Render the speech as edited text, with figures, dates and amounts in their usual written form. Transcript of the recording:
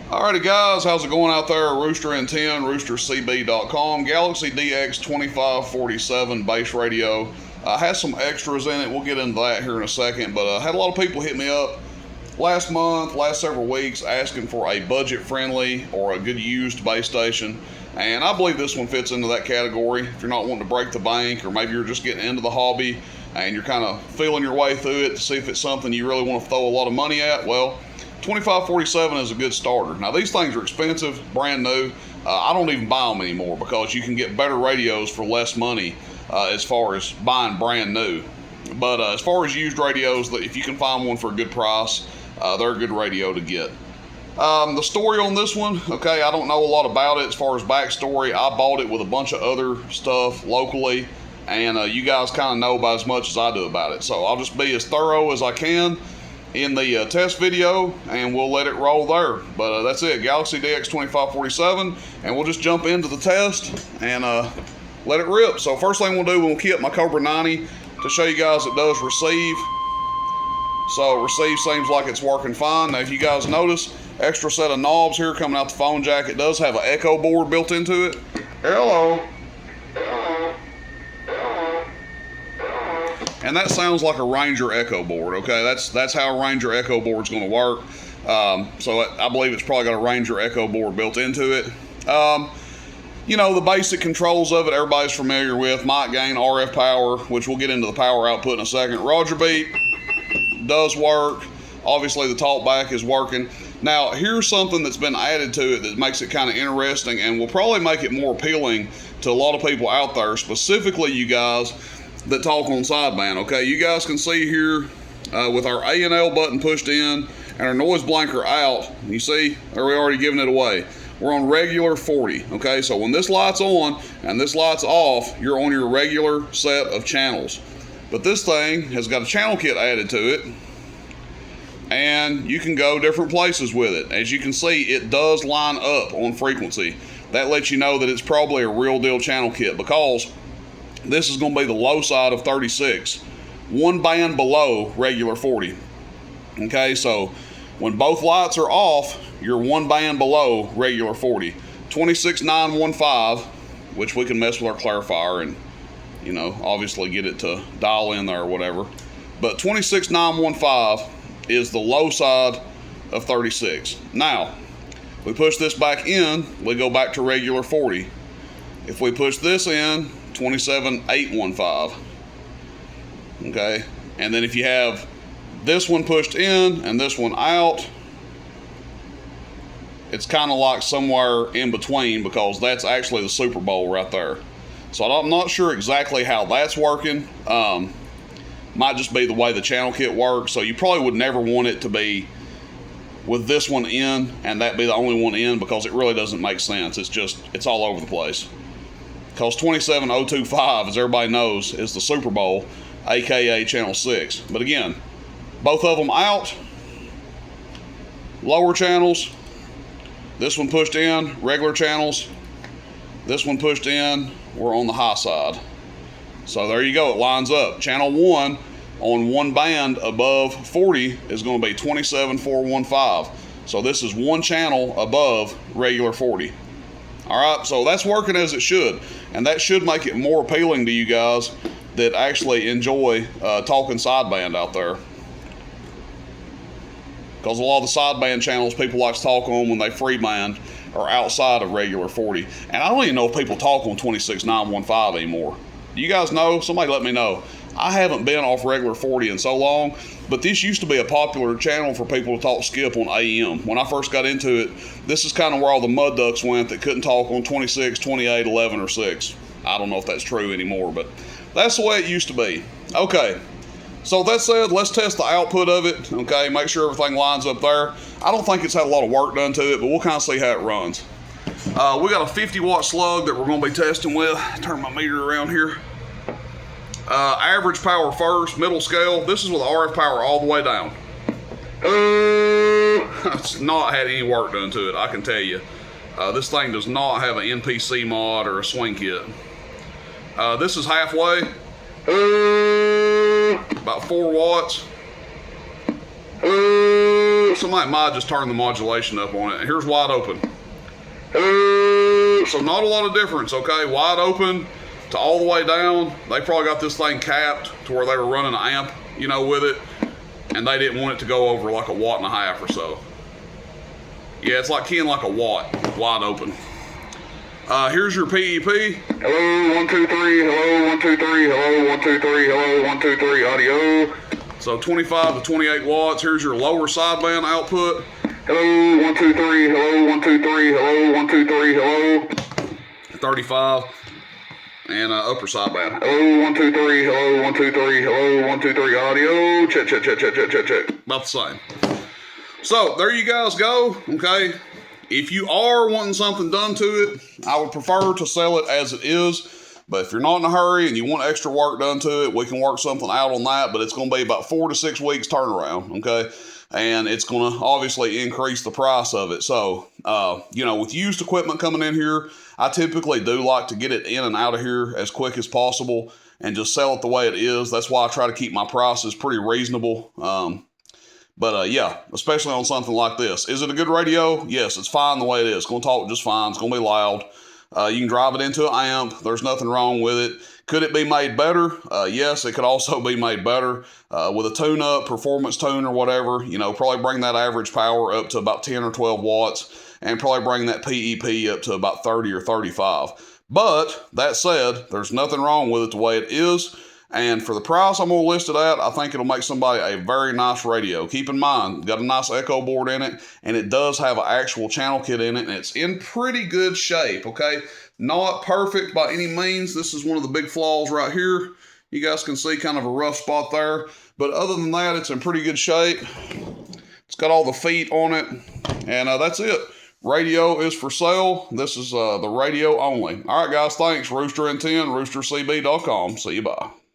Alrighty guys, how's it going out there? Rooster and 10, roostercb.com, Galaxy DX2547 Base Radio. Has some extras in it. We'll get into that here in a second, but had a lot of people hit me up last several weeks asking for a budget-friendly or a good used base station, and I believe this one fits into that category. If you're not wanting to break the bank, or maybe you're just getting into the hobby and you're kind of feeling your way through it to see if it's something you really want to throw a lot of money at, well, 2547 is a good starter. Now these things are expensive, brand new. I don't even buy them anymore because you can get better radios for less money as far as buying brand new. But as far as used radios, if you can find one for a good price, they're a good radio to get. The story on this one, okay, I don't know a lot about it as far as backstory. I bought it with a bunch of other stuff locally, and you guys kind of know about as much as I do about it. So I'll just be as thorough as I can in the test video, and we'll let it roll there. But that's it, Galaxy DX2547, and we'll just jump into the test and let it rip. So first thing we'll do, we'll key up my Cobra 90 to show you guys it does receive. So receive seems like it's working fine. Now if you guys notice, extra set of knobs here coming out the phone jack. It does have an echo board built into it. Hello. And that sounds like a Ranger Echo board, okay? That's how a Ranger Echo board's gonna work. So I believe it's probably got a Ranger Echo board built into it. You know, the basic controls of it, everybody's familiar with. Mic gain, RF power, which we'll get into the power output in a second. Roger beep does work. Obviously the talkback is working. Now, here's something that's been added to it that makes it kind of interesting and will probably make it more appealing to a lot of people out there, specifically you guys that talk on sideband, okay? You guys can see here with our A and L button pushed in and our noise blanker out, you see, are we already giving it away? We're on regular 40, okay? So when this light's on and this light's off, you're on your regular set of channels. But this thing has got a channel kit added to it, and you can go different places with it. As you can see, it does line up on frequency. That lets you know that it's probably a real deal channel kit, because this is going to be the low side of 36, one band below regular 40. Okay, so when both lights are off, you're one band below regular 40. 26915, which we can mess with our clarifier and, you know, obviously get it to dial in there or whatever. But 26915 is the low side of 36. Now, we push this back in, we go back to regular 40. If we push this in, 27815. Okay, and then if you have this one pushed in and this one out, it's kind of like somewhere in between, because that's actually the Super Bowl right there. So I'm not sure exactly how that's working. Might just be the way the channel kit works. So you probably would never want it to be with this one in and that be the only one in, because it really doesn't make sense. It's all over the place. Because 27025, as everybody knows, is the Super Bowl, aka channel 6. But again, both of them out, lower channels, this one pushed in, regular channels, this one pushed in, we're on the high side. So there you go, it lines up. Channel 1 on one band above 40 is going to be 27415. So this is one channel above regular 40. All right, so that's working as it should, and that should make it more appealing to you guys that actually enjoy talking sideband out there. Because a lot of the sideband channels people like to talk on when they freeband are outside of regular 40. And I don't even know if people talk on 26915 anymore. Do you guys know? Somebody let me know. I haven't been off regular 40 in so long, but this used to be a popular channel for people to talk skip on AM. When I first got into it, this is kind of where all the mud ducks went that couldn't talk on 26, 28, 11, or 6. I don't know if that's true anymore, but that's the way it used to be. Okay, so that said, let's test the output of it, okay? Make sure everything lines up there. I don't think it's had a lot of work done to it, but we'll kind of see how it runs. We got a 50 watt slug that we're going to be testing with. Turn my meter around here. Average power first, middle scale. This is with RF power all the way down. It's not had any work done to it, I can tell you. This thing does not have an NPC mod or a swing kit. This is halfway. About 4 watts. somebody might just turn the modulation up on it. And here's wide open. So not a lot of difference, okay? Wide open to all the way down. They probably got this thing capped to where they were running an amp, you know, with it. And they didn't want it to go over like 1.5 watts or so. Yeah, it's like keying like a watt, wide open. Here's your PEP. Hello, 1, 2, 3. Hello, 1, 2, 3. Hello, 1, 2, 3. Hello, 1, 2, 3. Audio. So 25 to 28 watts. Here's your lower sideband output. Hello, 1, 2, 3. Hello, 1, 2, 3. Hello, 1, 2, 3. Hello. 35. And upper sideband. Hello, 1, 2, 3. Hello, 1, 2, 3. Hello, 1, 2, 3. Audio. Check, check, check, check, check, check, check. About the same. So there you guys go. Okay. If you are wanting something done to it, I would prefer to sell it as it is. But if you're not in a hurry and you want extra work done to it, we can work something out on that. But it's going to be about 4 to 6 weeks turnaround, okay? And it's going to obviously increase the price of it. So, you know, with used equipment coming in here, I typically do like to get it in and out of here as quick as possible and just sell it the way it is. That's why I try to keep my prices pretty reasonable. But yeah, especially on something like this. Is it a good radio? Yes, it's fine the way it is. It's going to talk just fine. It's going to be loud. You can drive it into an amp. There's nothing wrong with it. Could it be made better? Yes, it could also be made better with a tune-up, performance tune or whatever. You know, probably bring that average power up to about 10 or 12 watts and probably bring that PEP up to about 30 or 35. But that said, there's nothing wrong with it the way it is. And for the price I'm going to list it at, I think it'll make somebody a very nice radio. Keep in mind, got a nice echo board in it, and it does have an actual channel kit in it, and it's in pretty good shape, okay? Not perfect by any means. This is one of the big flaws right here. You guys can see kind of a rough spot there. But other than that, it's in pretty good shape. It's got all the feet on it, and that's it. Radio is for sale. This is the radio only. All right, guys, thanks. Rooster and 10, roostercb.com. See you, bye.